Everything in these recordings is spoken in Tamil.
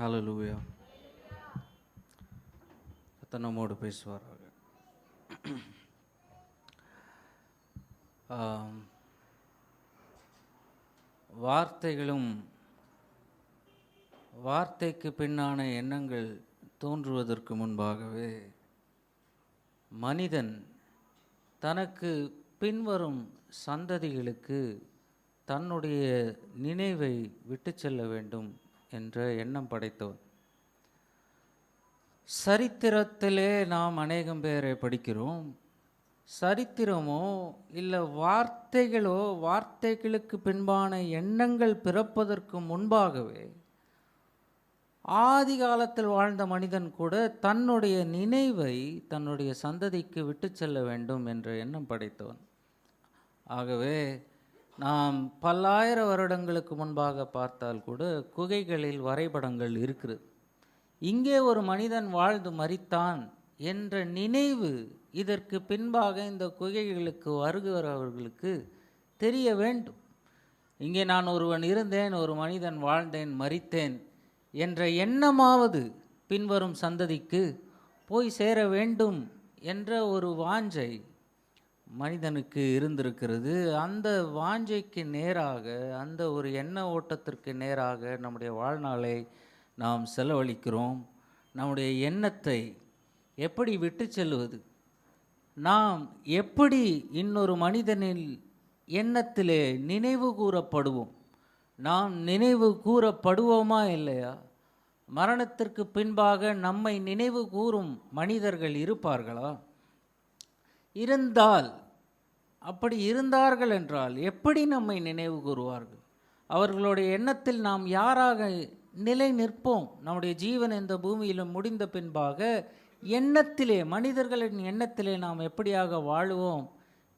ஹalleluya. கர்த்தர் நம்மோடு பேசுவாராக. வார்த்தைகளும் வார்த்தைக்கு பின்னான எண்ணங்கள் தோன்றுவதற்கு முன்பாகவே மனிதன் தனக்கு பின்வரும் சந்ததிகளுக்கு தன்னுடைய நினைவை விட்டு செல்ல வேண்டும் என்ற எண்ணம் படைத்தவன். சரித்திரத்திலே நாம் அநேகம் பேரை படிக்கிறோம். சரித்திரமோ இல்லை வார்த்தைகளோ, வார்த்தைகளுக்கு பின்பான எண்ணங்கள் பிறப்பதற்கு முன்பாகவே ஆதி காலத்தில் வாழ்ந்த மனிதன் கூட தன்னுடைய நினைவை தன்னுடைய சந்ததிக்கு விட்டு செல்ல வேண்டும் என்ற எண்ணம் படைத்தவன். ஆகவே நாம் பல்லாயிரம் வருடங்களுக்கு முன்பாக பார்த்தால் கூட குகைகளில் வரைபடங்கள் இருக்கிறது. இங்கே ஒரு மனிதன் வாழ்ந்து மரித்தான் என்ற நினைவு இதற்கு பின்பாக இந்த குகைகளுக்கு வருகிறவர்களுக்கு தெரிய வேண்டும். இங்கே நான் ஒருவன் இருந்தேன், ஒரு மனிதன் வாழ்ந்தேன், மரித்தேன் என்ற எண்ணமாவது பின்வரும் சந்ததிக்கு போய் சேர வேண்டும் என்ற ஒரு வாஞ்சை மனிதனுக்கு இருந்திருக்கிறது. அந்த வாஞ்சைக்கு நேராக, அந்த ஒரு எண்ண ஓட்டத்திற்கு நேராக நம்முடைய வாழ்நாளை நாம் செலவழிக்கிறோம். நம்முடைய எண்ணத்தை எப்படி விட்டு செல்வது, நாம் எப்படி இன்னொரு மனிதனில் எண்ணத்திலே நினைவு கூறப்படுவோம், நாம் நினைவு கூறப்படுவோமா இல்லையா? மரணத்திற்கு பின்பாக நம்மை நினைவு கூறும் மனிதர்கள் இருப்பார்களா? இருந்தால், அப்படி இருந்தார்கள் என்றால் எப்படி நம்மை நினைவு கூறுவார்கள்? அவர்களுடைய எண்ணத்தில் நாம் யாராக நிலை நிற்போம்? நம்முடைய ஜீவன் இந்த பூமியில் முடிந்த பின்பாக எண்ணத்திலே, மனிதர்களின் எண்ணத்திலே நாம் எப்படியாக வாழுவோம்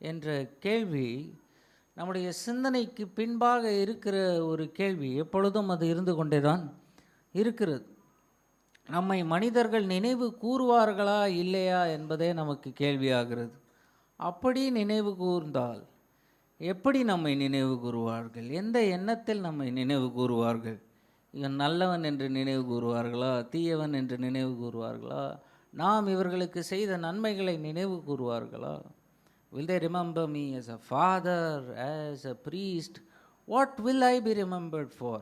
என்ற கேள்வி நம்முடைய சிந்தனைக்கு பின்பாக இருக்கிற ஒரு கேள்வி. எப்பொழுதும் அது இருந்து கொண்டே தான் இருக்கிறது. நம்மை மனிதர்கள் நினைவு கூறுவார்களா இல்லையா என்பதே நமக்கு கேள்வியாகிறது. அப்படி நினைவு கூர்ந்தால் எப்படி நம்மை நினைவு கூறுவார்கள்? எந்த எண்ணத்தில் நம்மை நினைவு கூறுவார்கள்? இவன் நல்லவன் என்று நினைவு கூறுவார்களா, தீயவன் என்று நினைவு கூறுவார்களா, நாம் இவர்களுக்கு செய்த நன்மைகளை நினைவு கூறுவார்களா? Will they remember me as a father, as a priest? What will I be remembered for?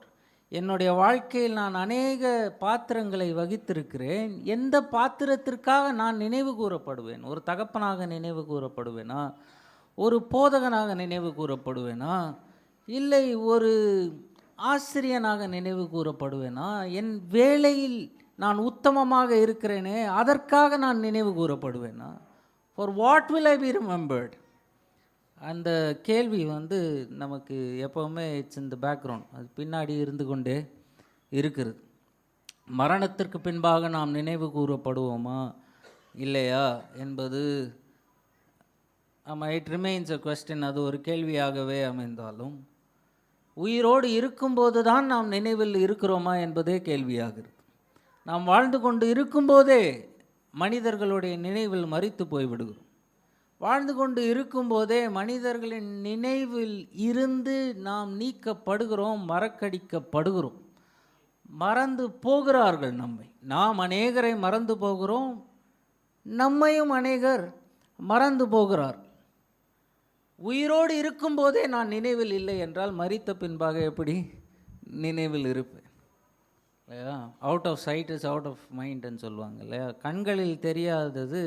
என்னுடைய வாழ்க்கையில் நான் அநேக பாத்திரங்களை வகித்திருக்கிறேன். எந்த பாத்திரத்திற்காக நான் நினைவு கூறப்படுவேன்? ஒரு தகப்பனாக நினைவு கூறப்படுவேனா? ஒரு போதகனாக நினைவு கூறப்படுவேனா? இல்லை ஒரு ஆசிரியனாக நினைவு கூறப்படுவேனா? என் வேலையில் நான் உத்தமமாக இருக்கிறேனே, அதற்காக நான் நினைவு கூறப்படுவேனா? For what will I be remembered? அந்த கேள்வி நமக்கு எப்போவுமே இட்ஸ் இன் த பேக்ரவுண்ட், அது பின்னாடி இருந்து கொண்டே இருக்கிறது. மரணத்திற்கு பின்பாக நாம் நினைவு கூறப்படுவோமா இல்லையா என்பது இட் ரிமைன்ஸ் அ கொஸ்டின். அது ஒரு கேள்வியாகவே அமைந்தாலும் உயிரோடு இருக்கும்போது தான் நாம் நினைவில் இருக்கிறோமா என்பதே கேள்வியாகிறது. நாம் வாழ்ந்து கொண்டு இருக்கும்போதே மனிதர்களுடைய நினைவில் மரித்து போய்விடுகிறோம். வாழ்ந்து கொண்டு இருக்கும்போதே மனிதர்களின் நினைவில் இருந்து நாம் நீக்கப்படுகிறோம், மறக்கடிக்கப்படுகிறோம். மறந்து போகிறார்கள் நம்மை. நாம் அநேகரை மறந்து போகிறோம், நம்மையும் அநேகர் மறந்து போகிறார்கள். உயிரோடு இருக்கும்போதே நான் நினைவில் இல்லை என்றால் மரித்த பின்பாக எப்படி நினைவில் இருப்பேன்? இல்லையா? Out of sight is out of மைண்டுன்னு சொல்லுவாங்க இல்லையா? கண்களில் தெரியாதது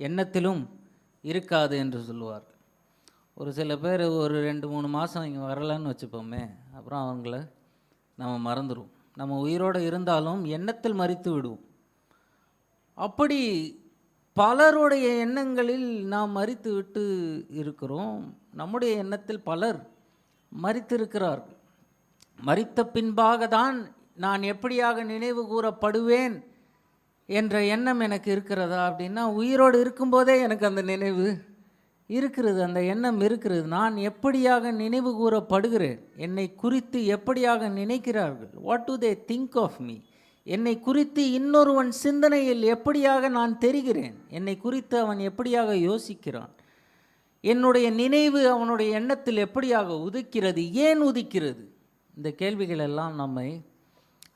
எண்ணத்திலும் இருக்காது என்று சொல்லுவார்கள். ஒரு சில பேர் ஒரு 2-3 மாதம் இங்கே வரலன்னு வச்சுப்போமே, அப்புறம் அவங்கள நம்ம மறந்துடுவோம். நம்ம உயிரோடு இருந்தாலும் எண்ணத்தில் மரித்து விடுவோம். அப்படி பலருடைய எண்ணங்களில் நாம் மரித்து விட்டு இருக்கிறோம். நம்முடைய எண்ணத்தில் பலர் மரித்திருக்கிறார்கள். மரித்த பின்பாக தான் நான் எப்படியாக நினைவு கூறப்படுவேன் என்ற எண்ணம் எனக்கு இருக்கிறதா அப்படின்னா, உயிரோடு இருக்கும்போதே எனக்கு அந்த நினைவு இருக்கிறது, அந்த எண்ணம் இருக்கிறது. நான் எப்படியாக நினைவு கூறப்படுகிறேன், என்னை குறித்து எப்படியாக நினைக்கிறார்கள், what do they think of me, என்னை குறித்து இன்னொருவன் சிந்தனையில் எப்படியாக நான் தெரிகிறேன், என்னை குறித்து அவன் எப்படியாக யோசிக்கிறான், என்னுடைய நினைவு அவனுடைய எண்ணத்தில் எப்படியாக உதிக்கிறது, ஏன் உதிக்கிறது? இந்த கேள்விகள் எல்லாம் நம்மை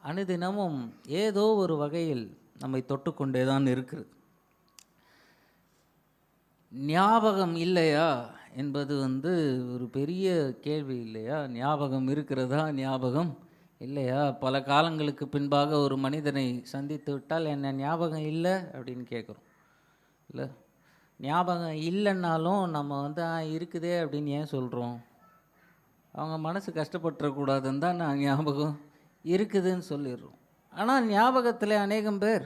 அனுதினமும் ஏதோ ஒரு வகையில் நம்மை தொட்டுக்கொண்டே தான் இருக்கிறது. ஞாபகம் இல்லையா என்பது ஒரு பெரிய கேள்வி இல்லையா? ஞாபகம் இருக்கிறதா, ஞாபகம் இல்லையா? பல காலங்களுக்கு பின்பாக ஒரு மனிதனை சந்தித்து விட்டால் என்ன ஞாபகம் இல்லை அப்படின்னு கேட்குறோம் இல்லை? ஞாபகம் இல்லைன்னாலும் நம்ம இருக்குதே அப்படின்னு ஏன் சொல்கிறோம்? அவங்க மனசு கஷ்டப்பட்டுறக்கூடாதுன்னு தான் நான் ஞாபகம் இருக்குதுன்னு சொல்லிடுறோம். ஆனால் ஞாபகத்தில் அநேகம் பேர்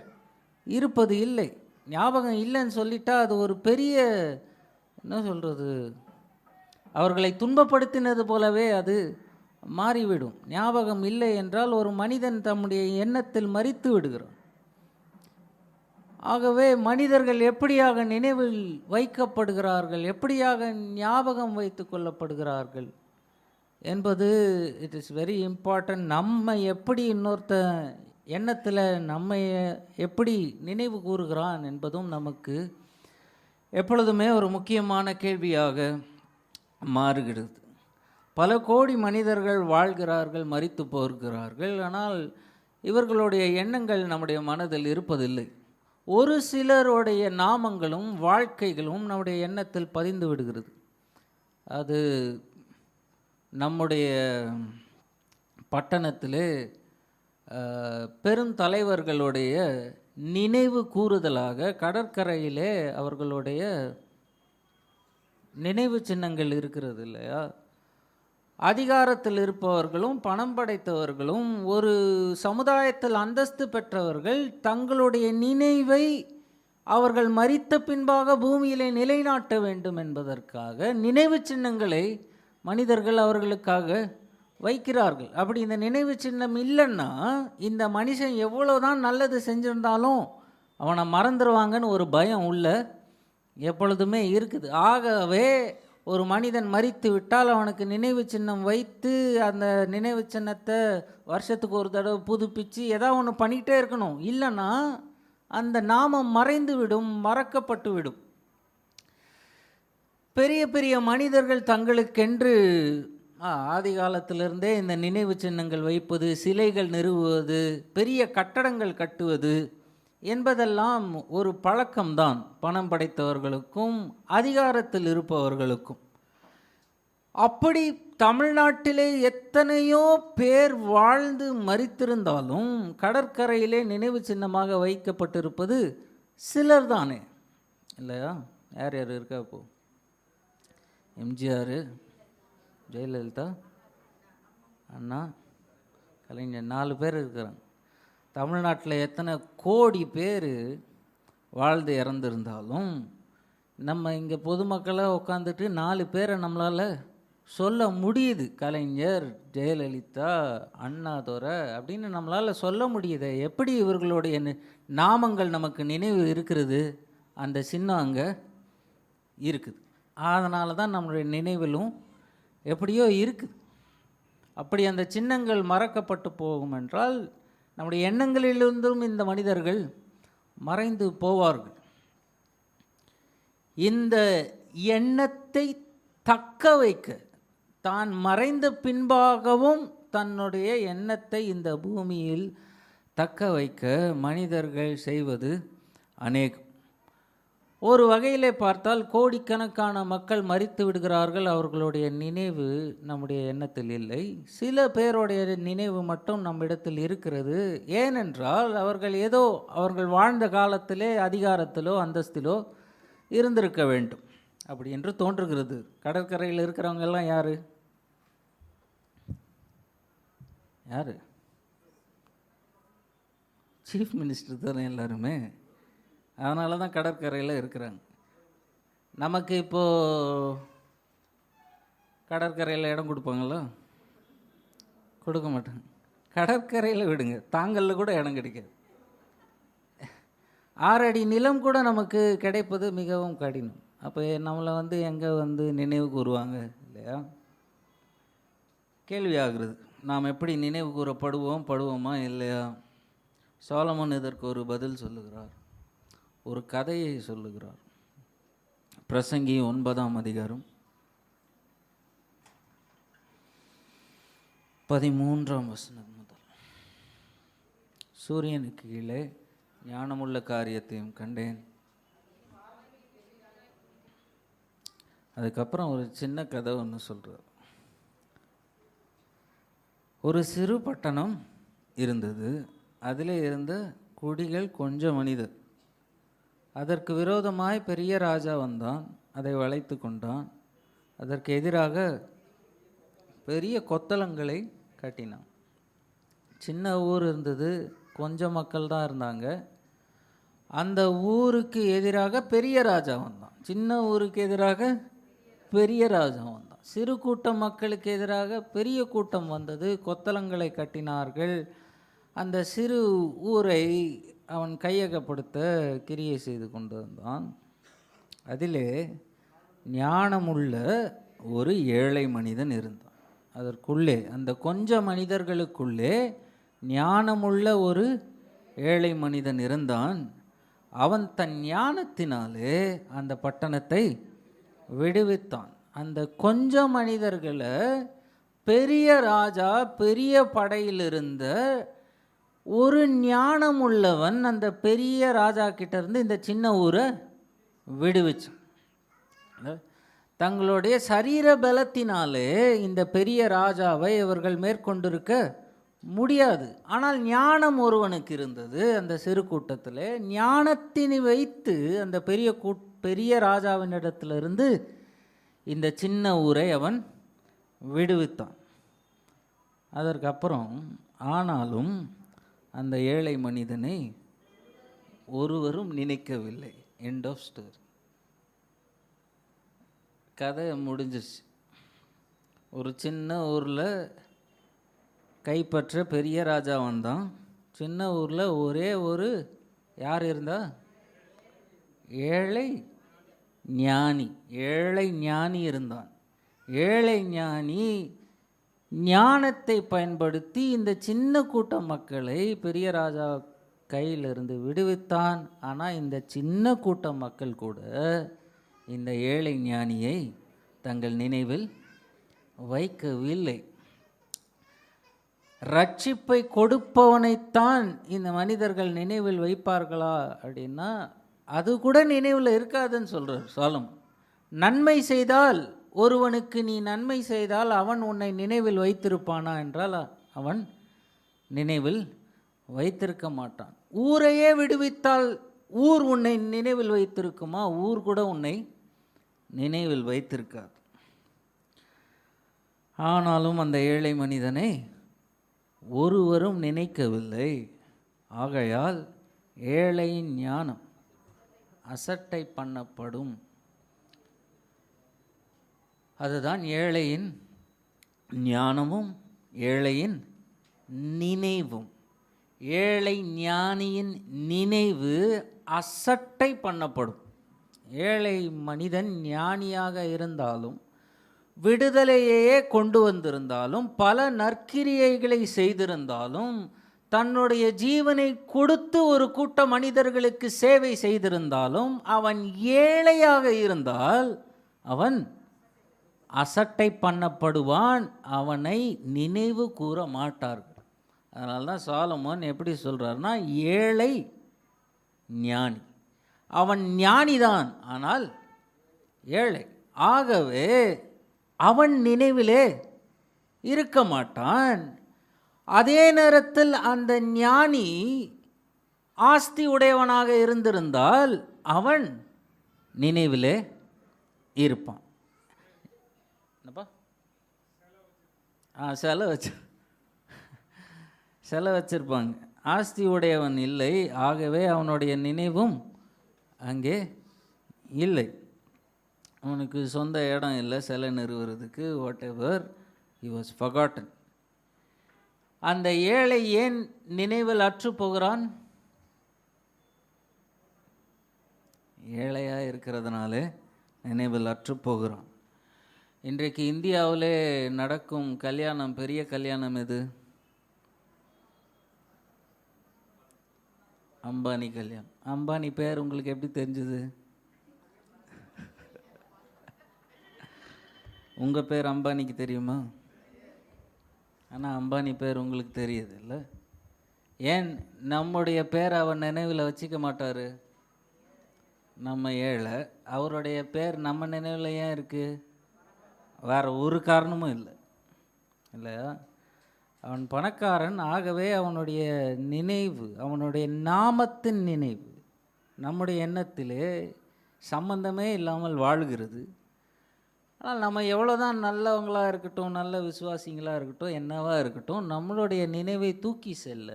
இருப்பது இல்லை. ஞாபகம் இல்லைன்னு சொல்லிட்டா அது ஒரு பெரிய என்ன சொல்கிறது, அவர்களை துன்பப்படுத்தினது போலவே அது மாறிவிடும். ஞாபகம் இல்லை என்றால் ஒரு மனிதன் தம்முடைய எண்ணத்தில் மரித்து விடுகிறான். ஆகவே மனிதர்கள் எப்படியாக நினைவில் வைக்கப்படுகிறார்கள், எப்படியாக ஞாபகம் வைத்து கொள்ளப்படுகிறார்கள் என்பது இட் இஸ் வெரி இம்பார்ட்டன்ட். நம்ம எப்படி இன்னொருத்த எண்ணத்தில் நம்மை எப்படி நினைவு கூறுகிறான் என்பதும் நமக்கு எப்பொழுதுமே ஒரு முக்கியமான கேள்வியாக மாறுகிறது. பல கோடி மனிதர்கள் வாழ்கிறார்கள், மரித்து போகிறார்கள். ஆனால் இவர்களுடைய எண்ணங்கள் நம்முடைய மனதில் இருப்பதில்லை. ஒரு சிலருடைய நாமங்களும் வாழ்க்கைகளும் நம்முடைய எண்ணத்தில் பதிந்து விடுகிறது. அது நம்முடைய பட்டணத்திலே பெருந்தலைவர்களுடைய நினைவு கூறுதலாக கடற்கரையிலே அவர்களுடைய நினைவு சின்னங்கள் இருக்கிறது இல்லையா? அதிகாரத்தில் இருப்பவர்களும் பணம் படைத்தவர்களும் ஒரு சமுதாயத்தில் அந்தஸ்து பெற்றவர்கள் தங்களுடைய நினைவை அவர்கள் மரித்த பின்பாக பூமியிலே நிலைநாட்ட வேண்டும் என்பதற்காக நினைவு சின்னங்களை மனிதர்கள் அவர்களுக்காக வைக்கிறார்கள். அப்படி இந்த நினைவு சின்னம் இல்லைன்னா இந்த மனுஷன் எவ்வளோதான் நல்லது செஞ்சிருந்தாலும் அவனை மறந்துடுவாங்கன்னு ஒரு பயம் உள்ள எப்பொழுதுமே இருக்குது. ஆகவே ஒரு மனிதன் மரித்து விட்டால் அவனுக்கு நினைவு சின்னம் வைத்து அந்த நினைவு சின்னத்தை வருஷத்துக்கு ஒரு தடவை புதுப்பித்து ஏதாவது ஒன்று பண்ணிக்கிட்டே இருக்கணும். இல்லைன்னா அந்த நாமம் மறைந்து விடும், மறக்கப்பட்டு விடும். பெரிய பெரிய மனிதர்கள் தங்களுக்கென்று ஆதி காலத்திலிருந்தே இந்த நினைவு சின்னங்கள் வைப்பது, சிலைகள் நிறுவுவது, பெரிய கட்டடங்கள் கட்டுவது என்பதெல்லாம் ஒரு பழக்கம்தான் பணம் படைத்தவர்களுக்கும் அதிகாரத்தில் இருப்பவர்களுக்கும். அப்படி தமிழ்நாட்டிலே எத்தனையோ பேர் வாழ்ந்து மரித்திருந்தாலும் கடற்கரையிலே நினைவு சின்னமாக வைக்கப்பட்டிருப்பது சிலர் தானே இல்லையா? யார் யார் இருக்கா? இப்போ எம்ஜிஆர், ஜெயலலிதா, அண்ணா, கலைஞர் 4 பேர் இருக்கிறாங்க. தமிழ்நாட்டில் எத்தனை கோடி பேர் வாழ்ந்து இறந்துருந்தாலும் நம்ம இங்கே பொதுமக்களாக உட்காந்துட்டு 4 பேரை நம்மளால் சொல்ல முடியுது. கலைஞர், ஜெயலலிதா, அண்ணாதுரை அப்படின்னு நம்மளால் சொல்ல முடியுது. எப்படி இவர்களுடைய நாமங்கள் நமக்கு நினைவு இருக்கிறது, அந்த சின்னம் அங்கே இருக்குது. அதனால தான் நம்மளுடைய நினைவிலும் எப்படியோ இருக்குது. அப்படி அந்த சின்னங்கள் மறக்கப்பட்டு போகும் என்றால் நம்முடைய எண்ணங்களிலிருந்தும் இந்த மனிதர்கள் மறைந்து போவார்கள். இந்த எண்ணத்தை தக்க வைக்க தான் மறைந்த பின்பாகவும் தன்னுடைய எண்ணத்தை இந்த பூமியில் தக்க வைக்க மனிதர்கள் செய்வது அநேகம். ஒரு வகையிலே பார்த்தால் கோடிக்கணக்கான மக்கள் மரித்து விடுகிறார்கள், அவர்களுடைய நினைவு நம்முடைய எண்ணத்தில் இல்லை. சில பேருடைய நினைவு மட்டும் நம்மிடத்தில் இருக்கிறது. ஏனென்றால் அவர்கள் வாழ்ந்த காலத்திலே அதிகாரத்திலோ அந்தஸ்திலோ இருந்திருக்க வேண்டும் அப்படி என்று தோன்றுகிறது. கடற்கரையில் இருக்கிறவங்க எல்லாம் யாரு? சீஃப் மினிஸ்டர் தானே எல்லாருமே. அதனால தான் கடற்கரையில் இருக்கிறாங்க. நமக்கு இப்போது கடற்கரையில் இடம் கொடுப்பாங்களா? கொடுக்க மாட்டாங்க. கடற்கரையில் விடுங்க, தாங்கல்ல கூட இடம் கிடைக்காது. 6 அடி நிலம் கூட நமக்கு கிடைப்பது மிகவும் கடினம். அப்போ நம்மளை எங்கே நினைவு கூறுவாங்க இல்லையா? கேள்வி ஆகிறது, நாம் எப்படி நினைவு கூறப்படுவோமா இல்லையா? சாலமோன் இதற்கு ஒரு பதில் சொல்லுகிறார், ஒரு கதையை சொல்லுகிறார். பிரசங்கி 9ஆம் அதிகாரம் 13ஆம் வசனம் முதல். சூரியனுக்கு கீழே ஞானமுள்ள காரியத்தையும் கண்டேன். அதுக்கப்புறம் ஒரு சின்ன கதை ஒன்று சொல்கிறார். ஒரு சிறு பட்டணம் இருந்தது. அதில் இருந்த குடிகள் கொஞ்சம் மனிதர். அதற்கு விரோதமாய் பெரிய ராஜா வந்தான். அதை வளைத்து கொண்டான். அதற்கு எதிராக பெரிய கொத்தளங்களை கட்டினான். சின்ன ஊர் இருந்தது, கொஞ்சம் மக்கள் தான் இருந்தாங்க. அந்த ஊருக்கு எதிராக பெரிய ராஜா வந்தான். சின்ன ஊருக்கு எதிராக பெரிய ராஜா வந்தான். சிறு கூட்டம் மக்களுக்கு எதிராக பெரிய கூட்டம் வந்தது. கொத்தளங்களை கட்டினார்கள். அந்த சிறு ஊரை அவன் கையகப்படுத்த கிரியை செய்து கொண்டு வந்தான். அதிலே ஞானமுள்ள ஒரு ஏழை மனிதன் இருந்தான். அதற்குள்ளே, அந்த கொஞ்ச மனிதர்களுக்குள்ளே ஞானமுள்ள ஒரு ஏழை மனிதன் இருந்தான். அவன் தன் ஞானத்தினாலே அந்த பட்டணத்தை விடுவித்தான். அந்த கொஞ்ச மனிதர்களை பெரிய ராஜா, பெரிய படையில் இருந்த ஒரு ஞானமுள்ளவன் அந்த பெரிய ராஜா கிட்ட இருந்து இந்த சின்ன ஊரை விடுவிச்சான். தங்களுடைய சரீர பலத்தினாலே இந்த பெரிய ராஜாவை இவர்கள் மேற்கொண்டிருக்க முடியாது. ஆனால் ஞானம் ஒருவனுக்கு இருந்தது. அந்த சிறு கூட்டத்தில் ஞானத்தினை வைத்து அந்த பெரிய ராஜாவினிடத்திலிருந்து இந்த சின்ன ஊரை அவன் விடுவித்தான். அதற்கப்புறம் ஆனாலும் அந்த ஏழை மனிதனை ஒருவரும் நினைக்கவில்லை. End of story. கதை முடிஞ்சிருச்சு. ஒரு சின்ன ஊரில் கைப்பற்ற பெரிய ராஜா வந்தான். சின்ன ஊரில் ஒரே ஒரு யார் இருந்தா? ஏழை ஞானி. ஏழை ஞானி இருந்தான். ஏழை ஞானி ஞானத்தை பயன்படுத்தி இந்த சின்ன கூட்ட மக்களை பெரிய ராஜா கையிலிருந்து விடுவித்தான். ஆனால் இந்த சின்ன கூட்ட மக்கள் கூட இந்த ஏழை ஞானியை தங்கள் நினைவில் வைக்கவில்லை. ரட்சிப்பை கொடுப்பவனைத்தான் இந்த மனிதர்கள் நினைவில் வைப்பார்களா அப்படின்னா அது கூட நினைவில் இருக்காதுன்னு சொல்கிறார் சாலமோன். நன்மை செய்தால், ஒருவனுக்கு நீ நன்மை செய்தால் அவன் உன்னை நினைவில் வைத்திருப்பானா என்றால் அவன் நினைவில் வைத்திருக்க மாட்டான். ஊரையே விடுவித்தால் ஊர் உன்னை நினைவில் வைத்திருக்குமா? ஊர் கூட உன்னை நினைவில் வைத்திருக்காது. ஆனாலும் அந்த ஏழை மனிதனை ஒருவரும் நினைக்கவில்லை. ஆகையால் ஏழையின் ஞானம் அசட்டை பண்ணப்படும். அதுதான் ஏழையின் ஞானமும் ஏழையின் நினைவும். ஏழை ஞானியின் நினைவு அசட்டை பண்ணப்படும். ஏழை மனிதன் ஞானியாக இருந்தாலும், விடுதலையே கொண்டு வந்திருந்தாலும், பல நற்கிரியைகளை செய்திருந்தாலும், தன்னுடைய ஜீவனை கொடுத்து ஒரு கூட்ட மனிதர்களுக்கு சேவை செய்திருந்தாலும், அவன் ஏழையாக இருந்தால் அவன் அசட்டை பண்ணப்படுவான். அவனை நினைவு கூற மாட்டார்கள். அதனால தான் சாலமோன் எப்படி சொல்கிறார்னா, ஏழை ஞானி. அவன் ஞானிதான், ஆனால் ஏழை. ஆகவே அவன் நினைவிலே இருக்க மாட்டான். அதே நேரத்தில் அந்த ஞானி ஆஸ்தி உடையவனாக இருந்திருந்தால் அவன் நினைவிலே இருப்பான். என்னப்பா? செலவு வச்சிருப்பாங்க. ஆஸ்தி உடையவன் இல்லை. ஆகவே அவனுடைய நினைவும் அங்கே இல்லை. அவனுக்கு சொந்த இடம் இல்லை சிலை நிறுவுறதுக்கு. Whatever, he was forgotten. அந்த ஏழை ஏன் நினைவில் அற்று போகிறான்? ஏழையாக இருக்கிறதுனால நினைவில் அற்று போகிறான். இன்றைக்கு இந்தியாவிலே நடக்கும் கல்யாணம், பெரிய கல்யாணம் எது? அம்பானி கல்யாணம். அம்பானி பேர் உங்களுக்கு எப்படி தெரிஞ்சது? உங்கள் பேர் அம்பானிக்கு தெரியுமா? ஆனால் அம்பானி பேர் உங்களுக்கு தெரியுது இல்லை? ஏன் நம்முடைய பேரை அவர் நினைவில் வச்சுக்க மாட்டார்? நம்ம ஏழை, அவருடைய பேர் நம்ம நினைவில் ஏன் இருக்குது? வேறு ஒரு காரணமும் இல்லை, இல்லையா? அவன் பணக்காரன், ஆகவே அவனுடைய நினைவு, அவனுடைய நாமத்தின் நினைவு நம்முடைய எண்ணத்திலே சம்பந்தமே இல்லாமல் வாழ்கிறது. ஆனால் நம்ம எவ்வளோதான் நல்லவங்களாக இருக்கட்டும், நல்ல விசுவாசிங்களாக இருக்கட்டும், என்னவா இருக்கட்டும், நம்மளுடைய நினைவை தூக்கி செல்ல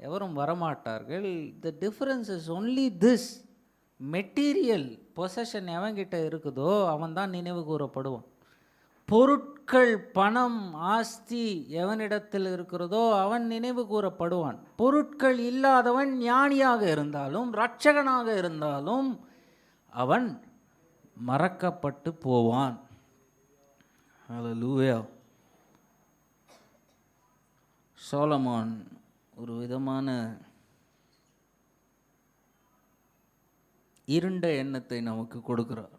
எவரும் வரமாட்டார்கள். The difference is only this: material possession எவன்கிட்ட இருக்குதோ அவன் தான் நினைவு கூறப்படுவான். பொருட்கள், பணம், ஆஸ்தி எவனிடத்தில் இருக்கிறதோ அவன் நினைவு கூறப்படுவான். பொருட்கள் இல்லாதவன் ஞானியாக இருந்தாலும் இரட்சகனாக இருந்தாலும் அவன் மறக்கப்பட்டு போவான். ஹல்லேலூயா. சாலமோன் ஒரு விதமான இருண்ட எண்ணத்தை நமக்கு கொடுக்கிறார்.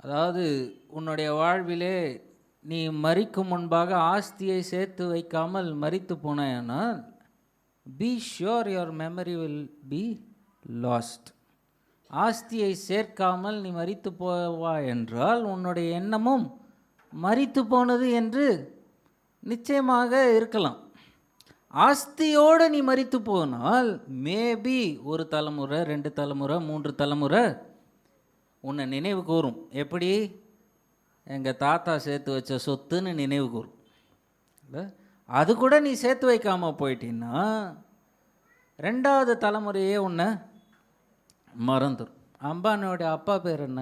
அதாவது, உன்னுடைய வாழ்விலே நீ மரிக்கும் முன்பாக ஆஸ்தியை சேர்த்து வைக்காமல் மரித்து போனாயானால், be sure your memory will be lost. ஆஸ்தியை சேர்க்காமல் நீ மரித்து போவா என்றால் உன்னுடைய எண்ணமும் மரித்து போனது என்று நிச்சயமாக இருக்கலாம். ஆஸ்தியோடு நீ மரித்து போனால் மேபி ஒரு தலைமுறை, 2 தலைமுறை, 3 தலைமுறை உன்னை நினைவு கூறும். எப்படி? எங்கள் தாத்தா சேர்த்து வச்ச சொத்துன்னு நினைவு கூறும். இல்லை, அது கூட நீ சேர்த்து வைக்காமல் போயிட்டீன்னா 2வது தலைமுறையே உன்னை மறந்துடும். அம்பானியோடைய அப்பா பேர் என்ன?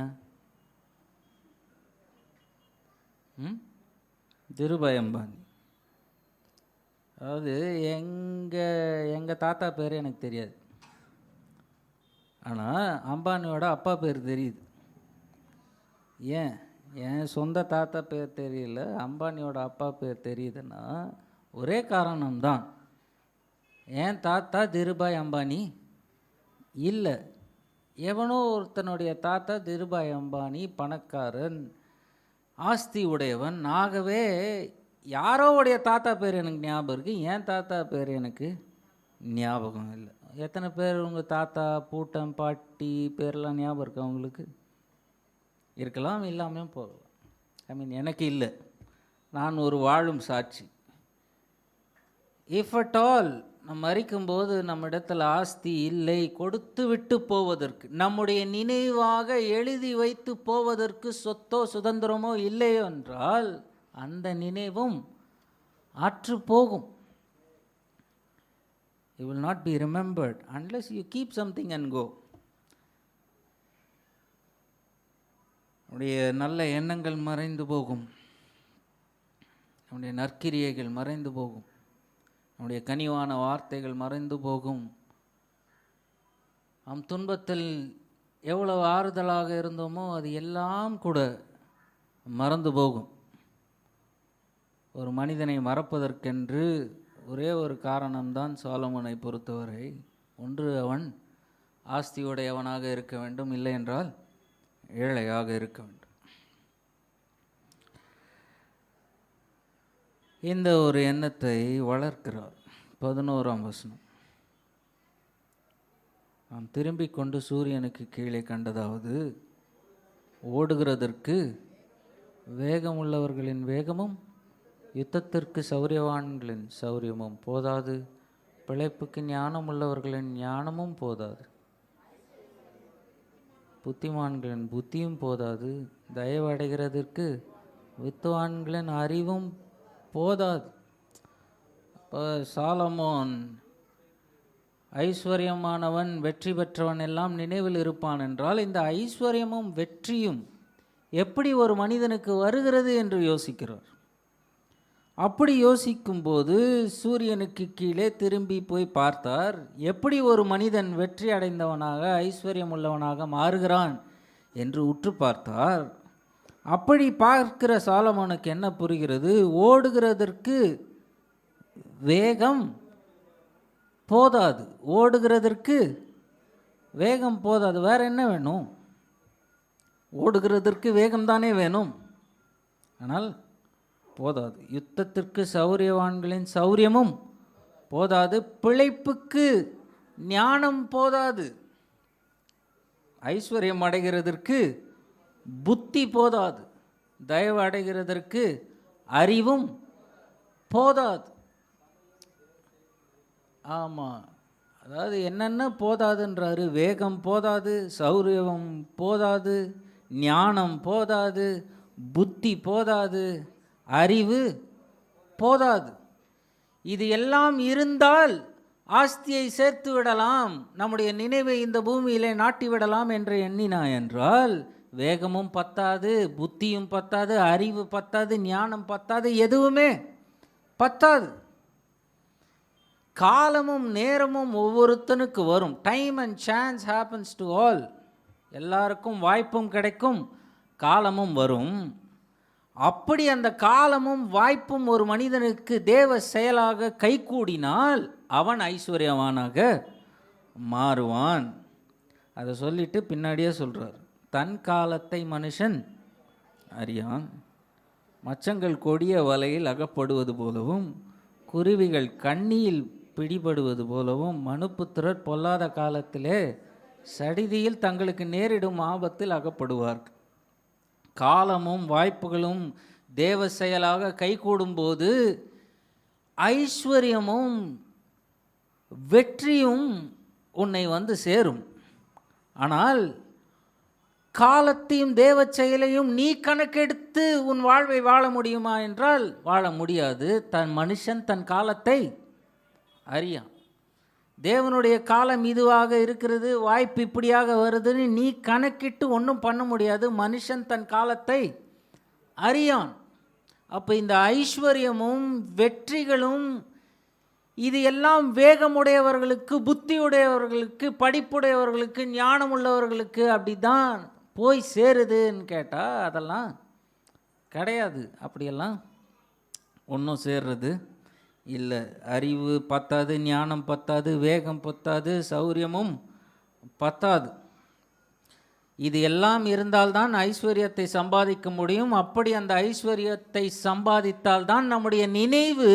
திருபாய் அம்பானி. அதாவது எங்கள் தாத்தா பேர் எனக்கு தெரியாது, ஆனால் அம்பானியோட அப்பா பேர் தெரியுது. ஏன் என் சொந்த தாத்தா பேர் தெரியல, அம்பானியோட அப்பா பேர் தெரியுதுன்னா ஒரே காரணம்தான். என் தாத்தா திருபாய் அம்பானி இல்லை, எவனோ ஒருத்தனுடைய தாத்தா திருபாய் அம்பானி பணக்காரன், ஆஸ்தி உடையவன். ஆகவே யாரோடைய தாத்தா பேர் எனக்கு ஞாபகம் இருக்குது, என் தாத்தா பேர் எனக்கு ஞாபகம் இல்லை. எத்தனை பேர் உங்கள் தாத்தா, பூட்டம், பாட்டி பேர்லாம் ஞாபகம் இருக்கா உங்களுக்கு? இருக்கலாம், இல்லாமல் போகலாம். எனக்கு இல்லை, நான் ஒரு வாழும் சாட்சி. இஃப் அட் ஆல் நம்ம மரிக்கும்போது நம்ம இடத்துல ஆஸ்தி இல்லை, கொடுத்து விட்டு போவதற்கு, நம்முடைய நினைவாக எழுதி வைத்து போவதற்கு சொத்தோ சுதந்திரமோ இல்லையோ என்றால் அந்த நினைவும் அற்று போகும். You will not be remembered unless you keep something and go. நம்முடைய நல்ல எண்ணங்கள் மறைந்து போகும், நம்முடைய நற்கிரியைகள் மறைந்து போகும், நம்முடைய கனிவான வார்த்தைகள் மறைந்து போகும். நம் துன்பத்தில் எவ்வளவு ஆறுதலாக இருந்தோமோ அது எல்லாம் கூட மறந்து போகும். ஒரு மனிதனை மறப்பதற்கென்று ஒரே ஒரு காரணம்தான் சாலமோனை பொறுத்தவரை. ஒன்று, அவன் ஆஸ்தியுடையவனாக இருக்க வேண்டும், இல்லை என்றால் ஏழையாக இருக்க வேண்டும். இந்த ஒரு எண்ணத்தை வளர்க்கிறார். 11ஆம் வசனம்: நாம் திரும்பிக் கொண்டு சூரியனுக்கு கீழே கண்டதாவது, ஓடுகிறதற்கு வேகமுள்ளவர்களின் வேகமும் யுத்தத்திற்கு சௌரியவான்களின் சௌரியமும் போதாது, பிழைப்புக்கு ஞானம் உள்ளவர்களின் ஞானமும் போதாது, புத்திமான்களின் புத்தியும் போதாது, தயவடைகிறதற்கு வித்துவான்களின் அறிவும் போதாது. இப்போ சாலமோன் ஐஸ்வர்யமானவன், வெற்றி பெற்றவன் எல்லாம் நினைவில் இருப்பான் என்றால், இந்த ஐஸ்வர்யமும் வெற்றியும் எப்படி ஒரு மனிதனுக்கு வருகிறது என்று யோசிக்கிறார். அப்படி யோசிக்கும்போது சூரியனுக்கு கீழே திரும்பி போய் பார்த்தார். எப்படி ஒரு மனிதன் வெற்றி அடைந்தவனாக ஐஸ்வர்யம் உள்ளவனாக மாறுகிறான் என்று உற்று பார்த்தார். அப்படி பார்க்கிற சாலமோனுக்கு என்ன புரிகிறது? ஓடுகிறதற்கு வேகம் போதாது, ஓடுகிறதற்கு வேகம் போதாது. வேற என்ன வேணும்? ஓடுகிறதற்கு வேகம் தானே வேணும். ஆனால் போதாது. யுத்தத்திற்கு சௌரியவான்களின் சௌரியமும் போதாது. பிழைப்புக்கு ஞானம் போதாது. ஐஸ்வர்யம் அடைகிறதற்கு புத்தி போதாது. தயவு அடைகிறதற்கு அறிவும் போதாது. ஆமாம், அதாவது என்னென்ன போதாதுன்றாரு. வேகம் போதாது, சௌரியம் போதாது, ஞானம் போதாது, புத்தி போதாது, அறிவு போதாது. இது எல்லாம் இருந்தால் ஆஸ்தியை சேர்த்து விடலாம், நம்முடைய நினைவை இந்த பூமியிலே நாட்டி விடலாம் என்று எண்ணினா என்றால் வேகமும் பத்தாது, புத்தியும் பத்தாது, அறிவு பத்தாது, ஞானம் பத்தாது, எதுவுமே பத்தாது. காலமும் நேரமும் ஒவ்வொருத்தனுக்கு வரும். Time and chance happens to all. எல்லாருக்கும் வாய்ப்பும் கிடைக்கும், காலமும் வரும். அப்படி அந்த காலமும் வாய்ப்பும் ஒரு மனிதனுக்கு தேவ செயலாக கைகூடினால் அவன் ஐஸ்வர்யவானாக மாறுவான். அதை சொல்லிட்டு பின்னாடியே சொல்கிறார், தன் காலத்தை மனுஷன் அறியான். மச்சங்கள் கொடிய வலையில் அகப்படுவது போலவும் குருவிகள் கண்ணியில் பிடிபடுவது போலவும் மனுப்புத்திரர் பொல்லாத காலத்திலே சடிதியில் தங்களுக்கு நேரிடும் ஆபத்தில் அகப்படுவார்கள். காலமும் வாய்ப்புகளும் தேவ செயலாக கைகூடும்போது ஐஸ்வர்யமும் வெற்றியும் உன்னை வந்து சேரும். ஆனால் காலத்தையும் தேவ செயலையும் நீ கணக்கெடுத்து உன் வாழ்வை வாழ முடியுமா என்றால் வாழ முடியாது. மனுஷன் தன் காலத்தை அறியான். தேவனுடைய காலம் இதுவாக இருக்கிறது, வாய்ப்பு இப்படியாக வருதுன்னு நீ கணக்கிட்டு ஒன்றும் பண்ண முடியாது. மனுஷன் தன் காலத்தை அறியான். அப்போ இந்த ஐஸ்வர்யமும் வெற்றிகளும் இது எல்லாம் வேகமுடையவர்களுக்கு, புத்தியுடையவர்களுக்கு, படிப்புடையவர்களுக்கு, ஞானம் உள்ளவர்களுக்கு அப்படி தான் போய் சேருதுன்னு கேட்டால் அதெல்லாம் கிடையாது. அப்படியெல்லாம் ஒன்றும் சேர்றது இல்லை. அறிவு பத்தாது, ஞானம் பத்தாது, வேகம் பத்தாது, சௌரியமும் பத்தாது. இது எல்லாம் இருந்தால்தான் ஐஸ்வர்யத்தை சம்பாதிக்க முடியும். அப்படி அந்த ஐஸ்வர்யத்தை சம்பாதித்தால்தான் நம்முடைய நினைவு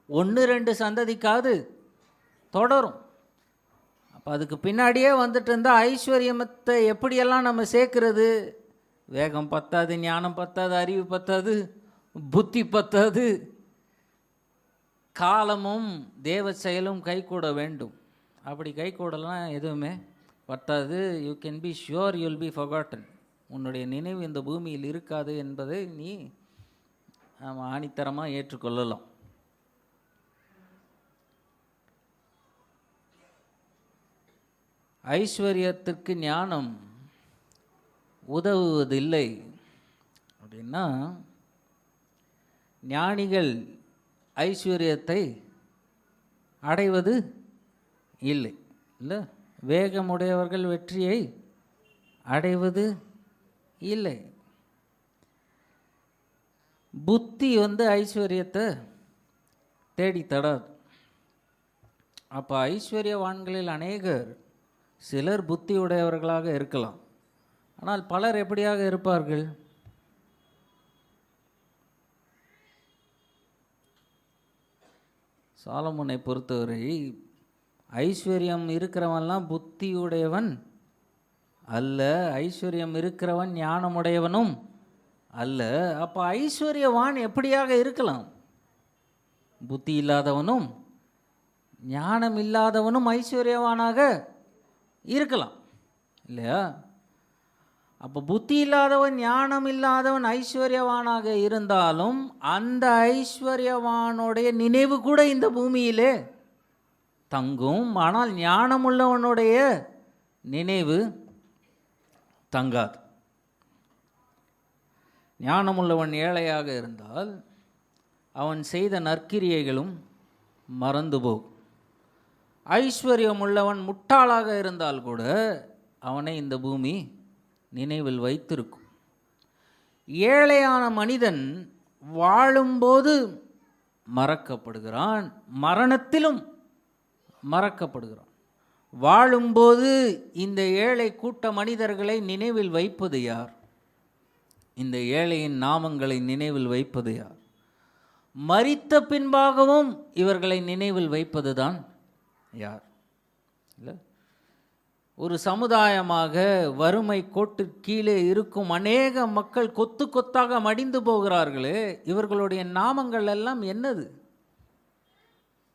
1-2 சந்ததிக்காவது தொடரும். அப்போ அதுக்கு பின்னாடியே வந்துட்டு இருந்தால் ஐஸ்வர்யத்தை எப்படியெல்லாம் நம்ம சேர்க்கறது? வேகம் பத்தாது, ஞானம் பத்தாது, அறிவு பத்தாது, புத்தி பத்தாது, காலமும் தேவ செயலும் கைகூட வேண்டும். அப்படி கைகூடலாம் எதுவுமே பத்தாது. You can be sure you will be forgotten. உன்னுடைய நினைவு இந்த பூமியில் இருக்காது என்பதை நீ ஆணித்தரமாக ஏற்றுக்கொள்ளலாம். ஐஸ்வர்யத்திற்கு ஞானம் உதவுவதில்லை அப்படின்னா, ஞானிகள் ஐஸ்வர்யத்தை அடைவது இல்லை. இல்லை, வேகமுடையவர்கள் வெற்றியை அடைவது இல்லை. புத்தி ஐஸ்வர்யத்தை தேடி தடாது. அப்போ ஐஸ்வர்யவான்களில் அநேகர், சிலர் புத்தியுடையவர்களாக இருக்கலாம், ஆனால் பலர் எப்படியாக இருப்பார்கள்? சாலமோனை பொறுத்தவரை ஐஸ்வர்யம் இருக்கிறவன்லாம் புத்தியுடையவன் அல்ல, ஐஸ்வர்யம் இருக்கிறவன் ஞானமுடையவனும் அல்ல. அப்போ ஐஸ்வர்யவான் எப்படியாக இருக்கலாம்? புத்தி இல்லாதவனும் ஞானம் இல்லாதவனும் ஐஸ்வர்யவானாக இருக்கலாம் இல்லையா? அப்போ புத்தி இல்லாதவன், ஞானம் இல்லாதவன் ஐஸ்வர்யவானாக இருந்தாலும் அந்த ஐஸ்வர்யவானுடைய நினைவு கூட இந்த பூமியிலே தங்கும். ஆனால் ஞானமுள்ளவனுடைய நினைவு தங்காது. ஞானமுள்ளவன் ஏழையாக இருந்தால் அவன் செய்த நற்கிரியைகளும் மறந்து போகும். ஐஸ்வர்யம் உள்ளவன் முட்டாளாக இருந்தால் கூட அவனை இந்த பூமி நினைவில் வைத்திருக்கும். ஏழையான மனிதன் வாழும்போது மறக்கப்படுகிறான், மரணத்திலும் மறக்கப்படுகிறான். வாழும்போது இந்த ஏழை கூட்ட மனிதர்களை நினைவில் வைப்பது யார்? இந்த ஏழையின் நாமங்களை நினைவில் வைப்பது யார்? மரித்த பின்பாகவும் இவர்களை நினைவில் வைப்பதுதான் யார்? இல்லை, ஒரு சமுதாயமாக வறுமை கோட்டு கீழே இருக்கும் அநேக மக்கள் கொத்து கொத்தாக மடிந்து போகிறார்களே, இவர்களுடைய நாமங்கள் எல்லாம் என்னது?